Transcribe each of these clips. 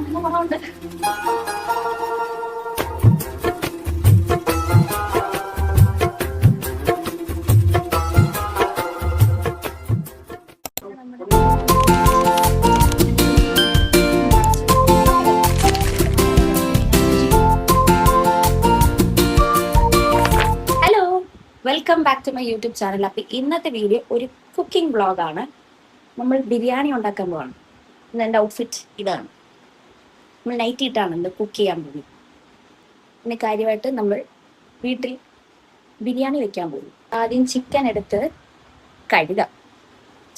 Welcome back to my YouTube channel. അപ്പം ഇന്നത്തെ video ഒരു കുക്കിംഗ് വ്ളോഗാണ്. നമ്മൾ ബിരിയാണി ഉണ്ടാക്കാൻ പോവാണ്. ഇന്ന് എൻ്റെ ഔട്ട്ഫിറ്റ് ഇതാണ്. നമ്മൾ നൈറ്റ് ഇട്ടാണ് ഇന്ന് കുക്ക് ചെയ്യാൻ പോകുന്നത്. പിന്നെ കാര്യമായിട്ട് നമ്മൾ വീട്ടിൽ ബിരിയാണി വെക്കാൻ പോകും. ആദ്യം ചിക്കൻ എടുത്ത് കഴുകാം.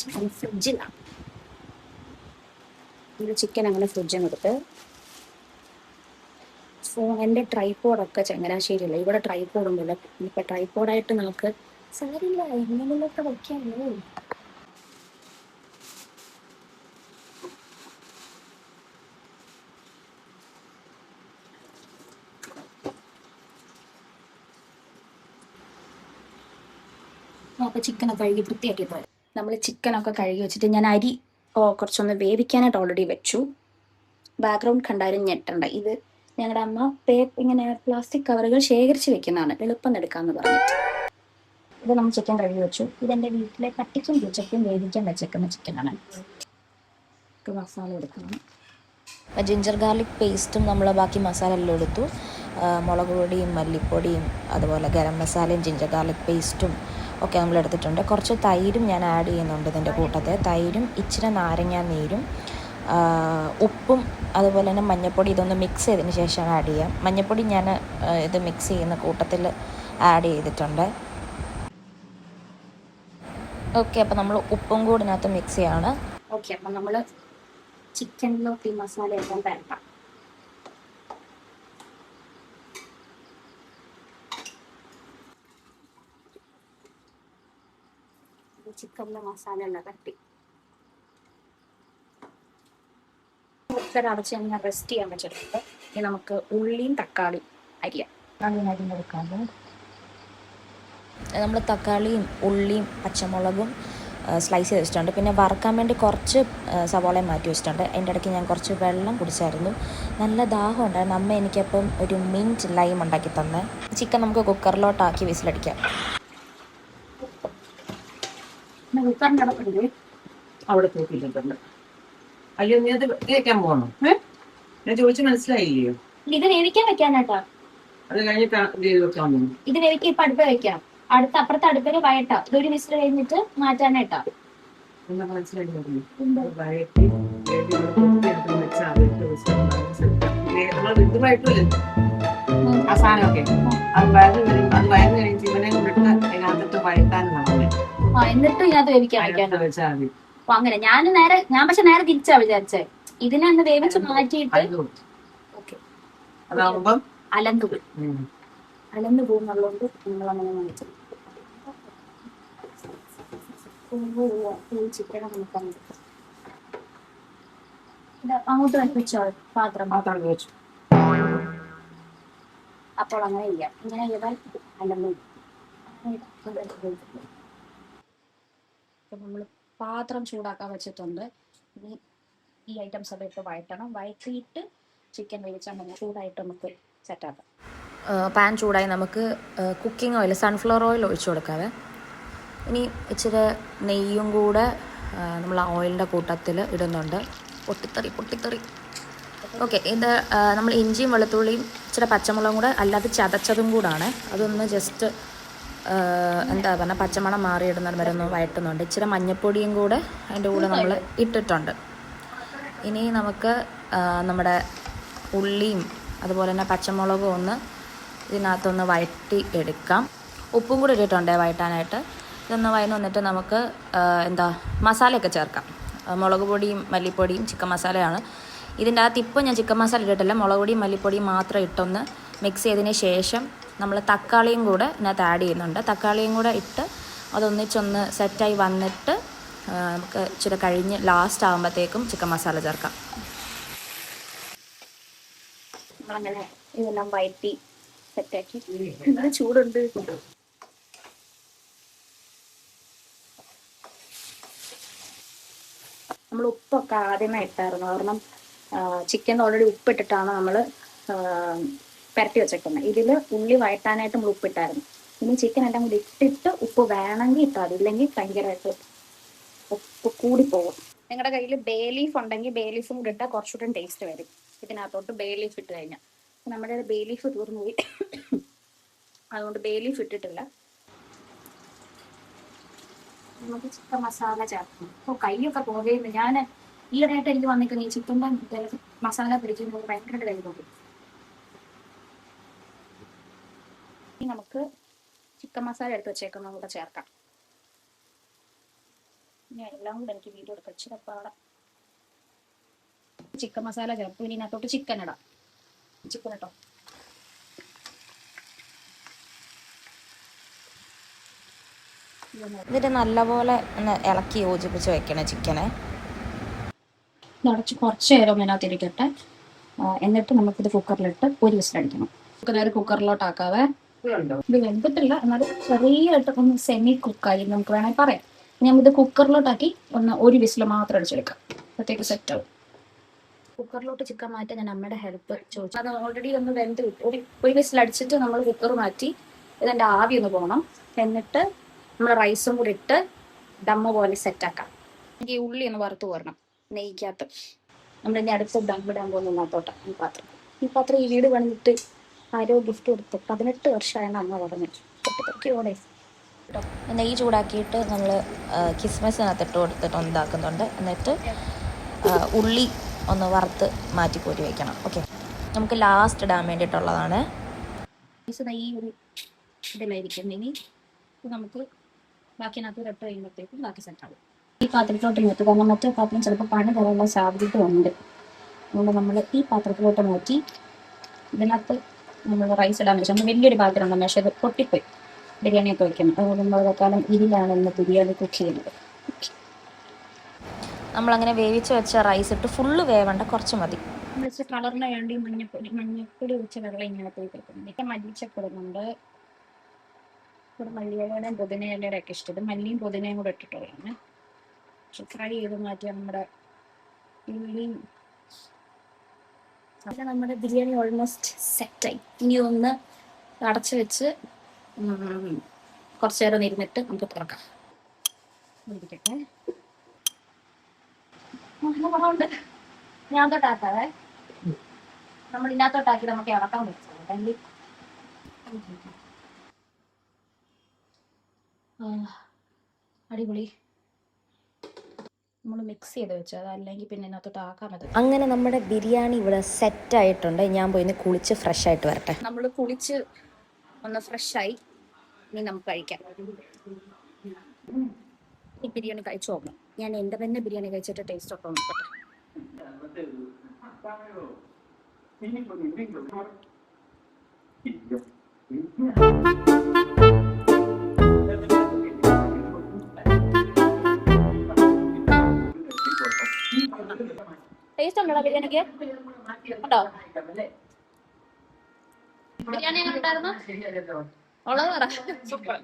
ചിക്കൻ ഫ്രിഡ്ജിലാണ്. ചിക്കൻ അങ്ങനെ ഫ്രിഡ്ജിൽ നിന്ന് എടുത്ത് എൻ്റെ ട്രൈപോഡൊക്കെ ചങ്ങനാശ്ശേരിയല്ല, ഇവിടെ ട്രൈപോഡൊന്നുമില്ല. ഇപ്പം ട്രൈപോഡായിട്ട് നമുക്ക് സാരില്ല ഇങ്ങനെയൊക്കെ വയ്ക്കാമല്ലോ. അപ്പോൾ ചിക്കനൊക്കെ കഴുകി വൃത്തിയാക്കിയിട്ട് നമ്മൾ ചിക്കനൊക്കെ കഴുകി വെച്ചിട്ട് ഞാൻ അരി കുറച്ചൊന്ന് വേവിക്കാനായിട്ട് ഓൾറെഡി വെച്ചു. ബാക്ക്ഗ്രൗണ്ട് കണ്ടാലും ഞെട്ടണ്ട. ഇത് ഞങ്ങളുടെ അമ്മ ഇങ്ങനെ പ്ലാസ്റ്റിക് കവറുകൾ ശേഖരിച്ച് വെക്കുന്നതാണ്, എളുപ്പം എടുക്കാമെന്ന് പറഞ്ഞിട്ട്. ഇത് നമ്മൾ ചിക്കൻ കഴുകി വെച്ചു. ഇതെൻ്റെ വീട്ടിലെ കട്ടിക്കും പൂച്ചക്കും വേവിക്കാൻ വെച്ചേക്കുന്ന ചിക്കനാണ്. മസാല എടുക്കണം. ജിഞ്ചർ ഗാർലിക് പേസ്റ്റും നമ്മൾ ബാക്കി മസാല എല്ലാം എടുത്തു. മുളക് പൊടിയും മല്ലിപ്പൊടിയും അതുപോലെ ഗരം മസാലയും ജിഞ്ചർ ഗാർലിക് പേസ്റ്റും ഒക്കെ നമ്മൾ എടുത്തിട്ടുണ്ട്. കുറച്ച് തൈരും ഞാൻ ആഡ് ചെയ്യുന്നുണ്ട് ഇതിൻ്റെ കൂട്ടത്തിൽ. തൈരും ഇച്ചിരി നാരങ്ങ നീരും ഉപ്പും അതുപോലെ തന്നെ മഞ്ഞൾപ്പൊടി ഇതൊന്ന് മിക്സ് ചെയ്തതിന് ശേഷം ആഡ് ചെയ്യാം. മഞ്ഞൾപ്പൊടി ഞാൻ ഇത് മിക്സ് ചെയ്യുന്ന കൂട്ടത്തിൽ ആഡ് ചെയ്തിട്ടുണ്ട്. ഓക്കെ, അപ്പോൾ നമ്മൾ ഉപ്പും കൂടി ഇതിനകത്ത് മിക്സ് ചെയ്യാണ്. ഓക്കെ, അപ്പം നമ്മൾ ചിക്കനിലോട്ട് ഈ മസാല എല്ലാം തരട്ടാം. ചിക്കനിലെ മസാല എല്ലാം തട്ടി അടച്ച് കഴിഞ്ഞാൽ റെസ്റ്റ് ചെയ്യാൻ വെച്ചിട്ടുണ്ട്. ഇനി നമുക്ക് ഉള്ളിയും തക്കാളിയും അരിയാം. നമ്മൾ തക്കാളിയും ഉള്ളിയും പച്ചമുളകും സ്ലൈസ് ചെയ്ത് വെച്ചിട്ടുണ്ട്. പിന്നെ വറുക്കാൻ വേണ്ടി കുറച്ച് സവാളയും മാറ്റി വെച്ചിട്ടുണ്ട്. അതിൻ്റെ ഇടയ്ക്ക് ഞാൻ കുറച്ച് വെള്ളം കുടിച്ചായിരുന്നു. നല്ല ദാഹം ഉണ്ടായിരുന്നു. അമ്മ എനിക്കപ്പം ഒരു മിൻറ്റ് ലൈം ഉണ്ടാക്കി തന്നെ. ചിക്കൻ നമുക്ക് കുക്കറിലോട്ടാക്കി വിസിലടിക്കാം. അവിടെ തൂക്കിയിട്ടുണ്ട്. അയ്യോ, നീ അത് വെക്കാൻ പോകണോ? ഞാൻ ചോദിച്ചു മനസ്സിലായില്ലയോ? ഇത് വേവിക്കാൻ വെക്കാനാട്ടാ. അത് കഴിഞ്ഞിട്ട് വെക്കാൻ പോകുന്നു. ഇത് വേവിക്കാൻ ഇപ്പൊ അടുപ്പ് വെക്കാം. അപ്പുറത്തെ അടുപ്പില് വയട്ടാ. ഇതൊരു വിസിൽ കഴിഞ്ഞിട്ട് മാറ്റാനായിട്ടാ. മനസ്സിലായി. ആ സാധനമൊക്കെ അത് വയറിന് കഴിഞ്ഞ് ഇവനെ കൊണ്ടിട്ട് അതിനകത്തിട്ട് വഴറ്റാനാണ്. എന്നിട്ട് ഇതിനകത്ത് വേവിക്കാൻ വെച്ചാൽ മതി. അപ്പൊ അങ്ങനെ ഞാൻ പക്ഷെ നേരെ തിരിച്ചാ വിചാരിച്ചേ. ഇതിനെ ഒന്ന് വേവിച്ച് മാറ്റിയിട്ട് അലന്നു പോകുന്നുള്ളതുകൊണ്ട് നിങ്ങളങ്ങനെ വാങ്ങിച്ചു. ചിക്കൻ അങ്ങോട്ട് വെച്ചോ പാത്രം വെച്ചു. അപ്പോൾ അങ്ങനെ ചെയ്യാം. ഇങ്ങനെ ചെയ്താൽ അലന്നു. നമ്മൾ പാത്രം ചൂടാക്കാൻ വെച്ചിട്ടുണ്ട്. ഇനി ഈ ഐറ്റംസ് ഒക്കെ ഇട്ട് വഴറ്റണം. വഴറ്റിയിട്ട് ചിക്കൻ വേവിച്ചാൽ മതി. ചൂടായിട്ട് നമുക്ക് സെറ്റാക്കാം. പാൻ ചൂടായി നമുക്ക് കുക്കിംഗ് ഓയിൽ സൺഫ്ലവർ ഓയിൽ ഒഴിച്ചു കൊടുക്കാതെ. ഇനി ഇച്ചിരി നെയ്യും കൂടെ നമ്മൾ ആ ഓയിലിൻ്റെ കൂട്ടത്തിൽ ഇടുന്നുണ്ട്. പൊട്ടിത്തെറി. ഓക്കെ, ഇത് നമ്മൾ ഇഞ്ചിയും വെളുത്തുള്ളിയും ഇച്ചിരി പച്ചമുളകും കൂടെ അല്ലാതെ ചതച്ചതും കൂടാണ്. അതൊന്ന് ജസ്റ്റ് എന്താ പറഞ്ഞാൽ പച്ചമണം മാറിയിടുന്നത് വരെ ഒന്ന് വഴറ്റുന്നുണ്ട്. ഇച്ചിരി മഞ്ഞൾപ്പൊടിയും കൂടെ അതിൻ്റെ കൂടെ നമ്മൾ ഇട്ടിട്ടുണ്ട്. ഇനി നമുക്ക് നമ്മുടെ ഉള്ളിയും അതുപോലെ തന്നെ പച്ചമുളകും ഒന്ന് ഇതിനകത്തൊന്ന് വഴറ്റി എടുക്കാം. ഉപ്പും കൂടി ഇട്ടിട്ടുണ്ട് വഴറ്റാനായിട്ട്. ഇതൊന്ന് വഴന്ന് വന്നിട്ട് നമുക്ക് മസാലയൊക്കെ ചേർക്കാം. മുളക് പൊടിയും മല്ലിപ്പൊടിയും ചിക്കൻ മസാലയാണ്. ഇതിൻ്റെ അകത്ത് ഇപ്പോൾ ഞാൻ ചിക്കൻ മസാല ഇട്ടിട്ടില്ല. മുളക് പൊടിയും മല്ലിപ്പൊടിയും മാത്രം ഇട്ടൊന്ന് മിക്സ് ചെയ്തതിന് ശേഷം നമ്മൾ തക്കാളിയും കൂടെ ഇതിനകത്ത് ആഡ് ചെയ്യുന്നുണ്ട്. തക്കാളിയും കൂടെ ഇട്ട് അതൊന്നിച്ചൊന്ന് സെറ്റായി വന്നിട്ട് നമുക്ക് ഇച്ചിരി കഴിഞ്ഞ് ലാസ്റ്റ് ആകുമ്പോഴത്തേക്കും ചിക്കൻ മസാല ചേർക്കാം. നമ്മളങ്ങനെ ഇതെല്ലാം വഴറ്റി സെറ്റാക്കി. ചൂടുണ്ട്. നമ്മൾ ഉപ്പൊക്കെ ആദ്യമേ ഇട്ടായിരുന്നു. കാരണം ചിക്കൻ ഓൾറെഡി ഉപ്പിട്ടിട്ടാണ് നമ്മൾ പുരട്ടി വെച്ചേക്കുന്നത്. ഇതിൽ ഉള്ളി വഴറ്റാനായിട്ട് നമ്മൾ ഉപ്പിട്ടായിരുന്നു. ഇനി ചിക്കൻ എല്ലാം കൂടി ഇട്ടിട്ട് ഉപ്പ് വേണമെങ്കിൽ ഇട്ടാൽ മതി, ഇല്ലെങ്കിൽ ഭയങ്കരമായിട്ട് ഉപ്പ് കൂടിപ്പോകും. നിങ്ങളുടെ കയ്യിൽ ബേ ലീഫ് ഉണ്ടെങ്കിൽ ബേ ലീഫും കൂടി ഇട്ടാൽ കുറച്ചുകൂടെ ടേസ്റ്റ് വരും. ഇതിനകത്തോട്ട് ബേ ലീഫ് ഇട്ട് കഴിഞ്ഞാൽ നമ്മുടെ ബേ ലീഫ് തീർന്നു പോയി, അതുകൊണ്ട് ബേ ലീഫ് ഇട്ടിട്ടില്ല. നമുക്ക് ചിക്കൻ മസാല ചേർക്കണം. അപ്പോൾ കൈയൊക്കെ പോകുന്നു. ഞാൻ ഈയിടെയായിട്ട് എനിക്ക് വന്നിരിക്കുന്നത് ഈ ചിക്കൻ്റെ മസാല പിടിക്കുമ്പോൾ ഭയങ്കരമായിട്ട് കൈ പോകും. ഇനി നമുക്ക് ചിക്കൻ മസാല എടുത്ത് വെച്ചേക്കുന്നത് കൂടെ ചേർക്കാം. ഇനി എല്ലാം കൂടെ എനിക്ക് വീഡിയോ എടുക്കാം, ഇച്ചിരി പാടാം. ചിക്കൻ മസാല ചേർത്ത് ഇനി ഇതിനകത്തോട്ട് ചിക്കൻ ഇടാം. ചിക്കൻ ഇട്ടോ. എന്നിട്ട് നല്ലപോലെ ഒന്ന് ഇളക്കി യോജിപ്പിച്ച് വെക്കണം ചിക്കനെ. നിറച്ച് കുറച്ച് നേരം അതിനകത്ത് ഇരിക്കട്ടെ. എന്നിട്ട് നമുക്കിത് കുക്കറിലിട്ട് ഒരു വിസിലടിക്കണം. നേരെ കുക്കറിലോട്ടാക്കാതെ. ഇത് വെന്തിട്ടില്ല, എന്നാലും ചെറിയായിട്ട് ഒന്ന് സെമി കുക്കായി നമുക്ക് വേണമെങ്കിൽ പറയാം. നമുക്കിത് കുക്കറിലോട്ടാക്കി ഒരു വിസിൽ മാത്രം അടിച്ചെടുക്കാം, അപ്പോഴത്തേക്ക് സെറ്റ് ആവും. കുക്കറിലോട്ട് ചിക്കൻ മാറ്റാൻ ഞാൻ അമ്മയുടെ ഹെൽപ്പ് ചോദിച്ചു. അത് ഓൾറെഡി ഒന്ന് വെന്ത് കിട്ടും. ഒരു വിസിൽ അടിച്ചിട്ട് നമ്മൾ കുക്കർ മാറ്റി ഇതിൻ്റെ ആവി ഒന്ന് പോകണം. എന്നിട്ട് നമ്മൾ റൈസും കൂടി ഇട്ട് ദമ്മ് പോലെ സെറ്റാക്കാം. എനിക്ക് ഈ ഉള്ളി ഒന്ന് വറുത്ത് പോരണം നെയ്ക്കകത്ത്. നമ്മളിനി അടുത്ത് ദമ്മിടാൻ പോകുന്നതിനകത്തോട്ട് ഈ പാത്രം ഈ വീട് പണിതിട്ട് ആരോ ഗിഫ്റ്റ് കൊടുത്ത് 18 വർഷമായാണ് അമ്മ പറഞ്ഞു. പൊട്ടിത്തെറിക്കോടെ നെയ്യ് ചൂടാക്കിയിട്ട് നമ്മൾ കിസ്മിസിനകത്ത് ഇട്ട് കൊടുത്തിട്ട് ഒന്നിതാക്കുന്നുണ്ട്. എന്നിട്ട് ഉള്ളി ഒന്ന് വറുത്ത് മാറ്റി കോരി വയ്ക്കണം. ഓക്കെ, നമുക്ക് ലാസ്റ്റ് ഇടാൻ വേണ്ടിയിട്ടുള്ളതാണ്. ഈ ഒരു ഇതിലായിരിക്കും. ഇനി നമുക്ക് ബാക്കിനകത്ത് ഇട്ട് കഴിയുമ്പോഴത്തേക്കും ബാക്കി സെറ്റാവും. ഈ പാത്രത്തിലോട്ട് മാറ്റുക, കാരണം മറ്റേ പാത്രം ചിലപ്പോൾ പണി തരാനുള്ള സാധ്യത ഉണ്ട്. അതുകൊണ്ട് നമ്മൾ ഈ പാത്രത്തിലോട്ട് മാറ്റി ഇതിനകത്ത് നമ്മൾ റൈസ് ഇടാൻ വെച്ചാൽ നമ്മൾ വലിയൊരു പാത്രം ഉണ്ട്, പക്ഷേ അത് പൊട്ടിപ്പോയി ബിരിയാണിയൊക്കെ വയ്ക്കണം. അതുകൊണ്ട് നമ്മൾ തൽക്കാലം ഇതിലാണ് ഇന്ന് ബിരിയാണി കുക്ക് ചെയ്യുന്നത്. നമ്മളങ്ങനെ വേവിച്ച് വെച്ച റൈസ് ഇട്ട് ഫുള്ള് വേവണ്ട, കുറച്ച് മതി. വെച്ച് കളറിന് വേണ്ടി മഞ്ഞപ്പൊടി വെച്ച വെള്ളം ഇങ്ങനെ പോയി കിട്ടുന്നുണ്ട്. ഇപ്പം മല്ലിച്ചപ്പെടുന്നുണ്ട്. ഇവിടെ മല്ലിയിലയുടെയും പുതിനയിലയുടെ ഒക്കെ ഇഷ്ടം. മല്ലിയും പുതിനയും കൂടെ ഇട്ടിട്ടുള്ളതാണ്. പക്ഷെ ഫ്രൈ ചെയ്ത് മാറ്റിയാൽ ഉള്ളിയും. അപ്പം നമ്മുടെ ബിരിയാണി ഓൾമോസ്റ്റ് സെറ്റായി. ഇനി ഒന്ന് അടച്ചു വെച്ച് കുറച്ച് നേരം ഇരുന്നിട്ട് നമുക്ക് തുറക്കാം. ഇരിക്കട്ടെ. കുറവുണ്ട്. ഞാൻ തൊട്ടാക്കാതെ നമ്മൾ ഇതിനകത്തോട്ടാക്കി നമുക്ക് ഇളക്കാൻ പറ്റും. അടിപൊളി. നമ്മൾ മിക്സ് ചെയ്ത് വെച്ചത്, അല്ലെങ്കിൽ പിന്നെ ഇതിനകത്തോട്ട് ആക്കാൻ പറ്റും. അങ്ങനെ നമ്മുടെ ബിരിയാണി ഇവിടെ സെറ്റായിട്ടുണ്ട്. ഞാൻ പോയി കുളിച്ച് ഫ്രഷ് ആയിട്ട് വരട്ടെ. നമ്മൾ കുളിച്ച് ഒന്ന് ഫ്രഷായി. ഇനി നമുക്ക് കഴിക്കാം. ഈ ബിരിയാണി കഴിച്ചു നോക്കണം. ഞാൻ എൻ്റെ തന്നെ ബിരിയാണി കഴിച്ചിട്ട് ടേസ്റ്റ് ഒക്കെ നോക്കട്ടെ. ടേസ്റ്റ് ഉണ്ടോ ബിരിയാണിക്ക്? ഉണ്ടോ? ബിരിയാണി എങ്ങനെ ഉണ്ടായിരുന്നു? ഉള്ളത് പറ. സൂപ്പർ.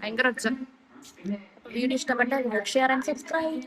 ഭയങ്കര ഒച്ച. വീഡിയോ ഇഷ്ടപ്പെട്ട ലൈക്ക്, ഷെയർ ആൻഡ് സബ്സ്ക്രൈബ്.